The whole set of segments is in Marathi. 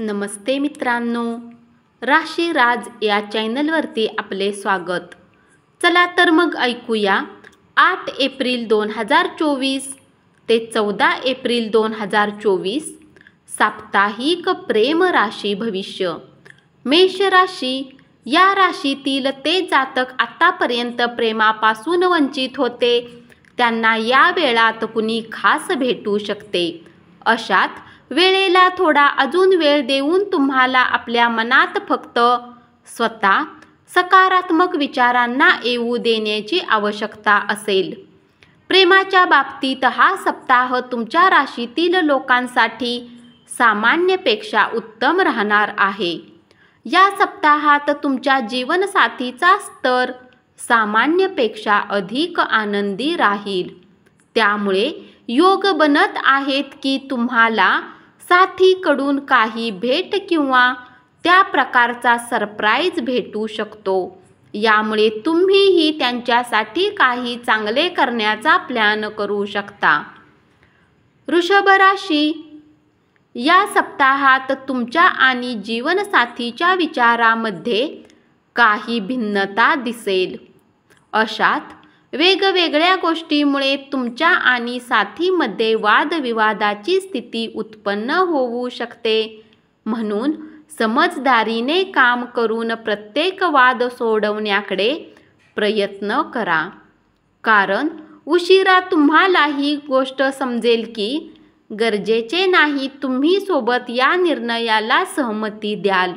नमस्ते मित्रांनो, राशी राज या चॅनलवरती आपले स्वागत. चला तर मग ऐकूया 8 एप्रिल 2024 ते 14 एप्रिल 2024 साप्ताहिक प्रेम राशी भविष्य. मेष राशी या राशीतील ते जातक आतापर्यंत प्रेमापासून वंचित होते, त्यांना या वेळात कुणी खास भेटू शकते. अशात वेळेला थोडा अजून वेळ देऊन तुम्हाला आपल्या मनात फक्त स्वतः सकारात्मक विचारांना येऊ देण्याची आवश्यकता असेल. प्रेमाच्या बाबतीत हा सप्ताह तुमच्या राशीतील लोकांसाठी सामान्यपेक्षा उत्तम राहणार आहे. या सप्ताहात तुमच्या जीवनसाथीचा स्तर सामान्यपेक्षा अधिक आनंदी राहील. त्यामुळे योग बनत आहेत की तुम्हाला साथीकडून काही भेट किंवा त्या प्रकारचा सरप्राईज भेटू शकतो. यामुळे तुम्हीही त्यांच्यासाठी काही चांगले करण्याचा प्लॅन करू शकता. वृषभ राशी या सप्ताहात तुमच्या आणि जीवनसाथीच्या विचारामध्ये काही भिन्नता दिसेल. अशात वेगवेगळ्या गोष्टीमुळे तुमच्या आणि साथीमध्ये वादविवादाची स्थिती उत्पन्न होऊ शकते. म्हणून समजदारीने काम करून प्रत्येक वाद सोडवण्याकडे प्रयत्न करा. कारण उशिरा तुम्हाला ही गोष्ट समजेल की गरजेचे नाही तुम्ही सोबत या निर्णयाला सहमती द्याल.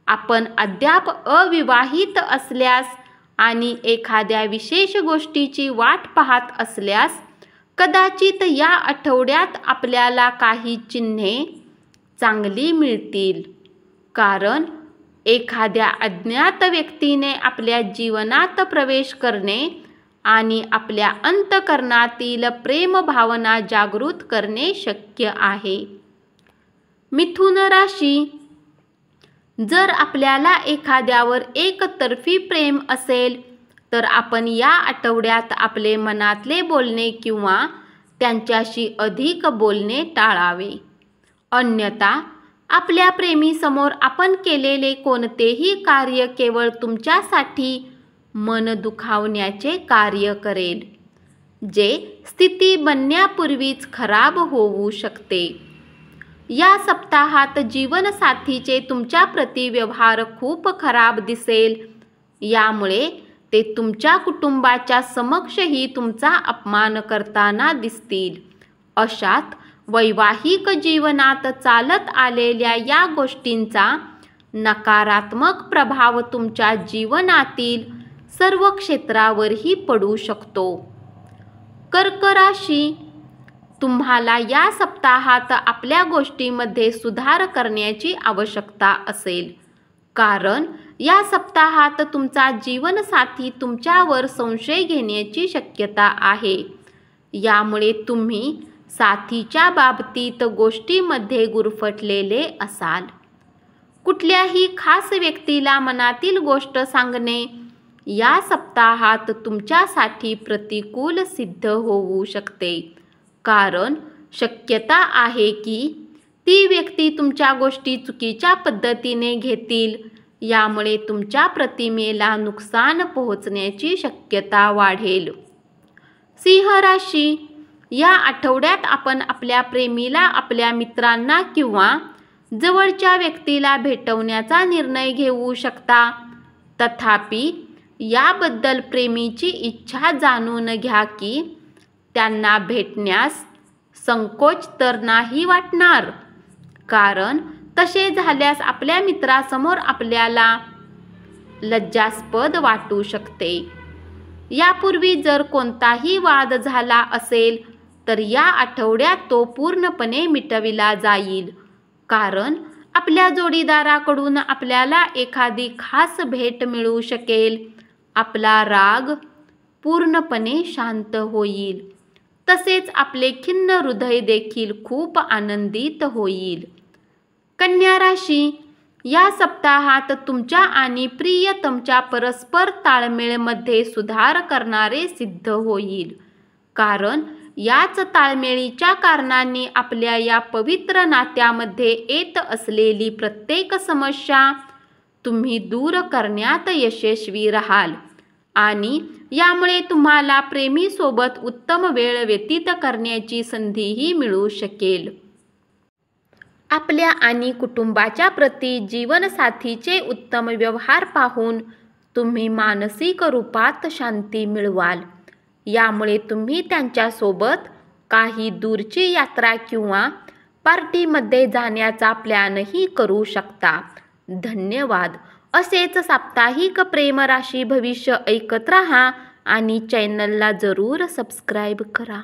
आपण अद्याप अविवाहित असल्यास आणि एखाद्या विशेष गोष्टीची वाट पाहत असल्यास कदाचित या आठवड्यात आपल्याला काही चिन्हे चांगली मिळतील. कारण एखाद्या अज्ञात व्यक्तीने आपल्या जीवनात प्रवेश करणे आणि आपल्या अंतःकरणातील प्रेमभावना जागृत करणे शक्य आहे. मिथुन राशी जर आपल्याला एखाद्यावर एकतर्फी प्रेम असेल तर आपण या आठवड्यात आपले मनातले बोलणे किंवा त्यांच्याशी अधिक बोलणे टाळावे. अन्यथा आपल्या प्रेमीसमोर आपण केलेले कोणतेही कार्य केवळ तुमच्यासाठी मन दुखावण्याचे कार्य करेल, जे स्थिती बनण्यापूर्वीच खराब होऊ शकते. या सप्ताहात जीवनसाथीचे तुमच्याप्रती व्यवहार खूप खराब दिसेल. यामुळे ते तुमच्या कुटुंबाच्या समक्षही तुमचा अपमान करताना दिसतील. अशात वैवाहिक जीवनात चालत आलेल्या या गोष्टींचा नकारात्मक प्रभाव तुमच्या जीवनातील सर्व क्षेत्रावरही पडू शकतो. कर्क राशी तुम्हाला या सप्ताहात आपल्या गोष्टींमध्ये सुधार करण्याची आवश्यकता असेल. कारण या सप्ताहात तुमचा जीवनसाथी तुमच्यावर संशय घेण्याची शक्यता आहे. यामुळे तुम्ही साथीच्या बाबतीत गोष्टींमध्ये गुरफटलेले असाल. कुठल्याही खास व्यक्तीला मनातील गोष्ट सांगणे या सप्ताहात तुमच्यासाठी प्रतिकूल सिद्ध होऊ शकते. कारण शक्यता आहे की ती व्यक्ती तुमच्या गोष्टी चुकीच्या पद्धतीने घेतील. यामुळे तुमच्या प्रतिमेला नुकसान पोहोचण्याची शक्यता वाढेल. सिंह राशी या आठवड्यात आपण आपल्या प्रेमीला आपल्या मित्रांना किंवा जवळच्या व्यक्तीला भेटवण्याचा निर्णय घेऊ शकता. तथापि याबद्दल प्रेमीची इच्छा जाणून घ्या की त्यांना भेटण्यास संकोच तर नाही वाटणार. कारण तसे झाल्यास आपल्या मित्रासमोर आपल्याला लज्जास्पद वाटू शकते. यापूर्वी जर कोणताही वाद झाला असेल तर या आठवड्यात तो पूर्णपणे मिटविला जाईल. कारण आपल्या जोडीदाराकडून आपल्याला एखादी खास भेट मिळू शकेल. आपला राग पूर्णपणे शांत होईल. तसेच आपले खिन्न हृदय देखील खूप आनंदित होईल. कन्या राशी या सप्ताहात तुमच्या आणि प्रियतमच्या परस्पर ताळमेळमध्ये सुधार करणारे सिद्ध होईल. कारण याच ताळमेळीच्या कारणाने आपल्या या पवित्र नात्यामध्ये येत असलेली प्रत्येक समस्या तुम्ही दूर करण्यात यशस्वी राहाल आणि यामुळे तुम्हाला प्रेमीसोबत उत्तम वेळ व्यतीत करण्याची संधीही मिळू शकेल. आपल्या आणि कुटुंबाच्या प्रती जीवनसाथीचे उत्तम व्यवहार पाहून तुम्ही मानसिक रूपात शांती मिळवाल. यामुळे तुम्ही त्यांच्यासोबत काही दूरची यात्रा किंवा पार्टीमध्ये जाण्याचा प्लॅनही करू शकता. धन्यवाद. असेच साप्ताहिक प्रेम राशी भविष्य ऐकत राहा आणि चॅनलला जरूर सबस्क्राईब करा.